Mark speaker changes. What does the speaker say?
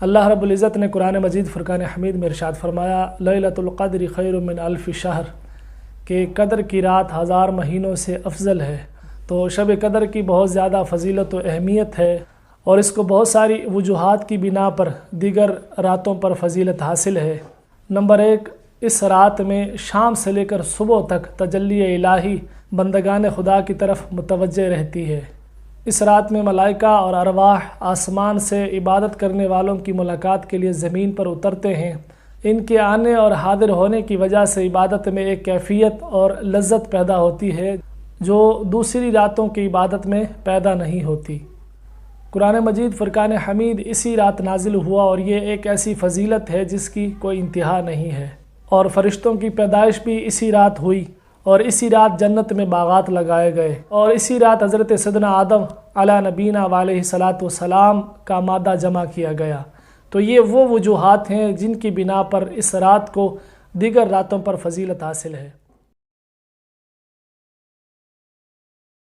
Speaker 1: اللہ رب العزت نے قرآن مجید فرقان حمید میں ارشاد فرمایا لیلۃ القدر خیر من الف شہر، کہ قدر کی رات 1000 مہینوں سے افضل ہے۔ تو شب قدر کی بہت زیادہ فضیلت و اہمیت ہے، اور اس کو بہت ساری وجوہات کی بنا پر دیگر راتوں پر فضیلت حاصل ہے۔ نمبر 1، اس رات میں شام سے لے کر صبح تک تجلی الہی بندگان خدا کی طرف متوجہ رہتی ہے۔ اس رات میں ملائکہ اور ارواح آسمان سے عبادت کرنے والوں کی ملاقات کے لیے زمین پر اترتے ہیں۔ ان کے آنے اور حاضر ہونے کی وجہ سے عبادت میں ایک کیفیت اور لذت پیدا ہوتی ہے جو دوسری راتوں کی عبادت میں پیدا نہیں ہوتی۔ قرآن مجید فرقان حمید اسی رات نازل ہوا، اور یہ ایک ایسی فضیلت ہے جس کی کوئی انتہا نہیں ہے۔ اور فرشتوں کی پیدائش بھی اسی رات ہوئی، اور اسی رات جنت میں باغات لگائے گئے، اور اسی رات حضرت سیدنا آدم علی نبینا علیہ الصلاۃ والسلام کا مادہ جمع کیا گیا۔ تو یہ وہ وجوہات ہیں جن کی بنا پر اس رات کو دیگر راتوں پر فضیلت حاصل ہے۔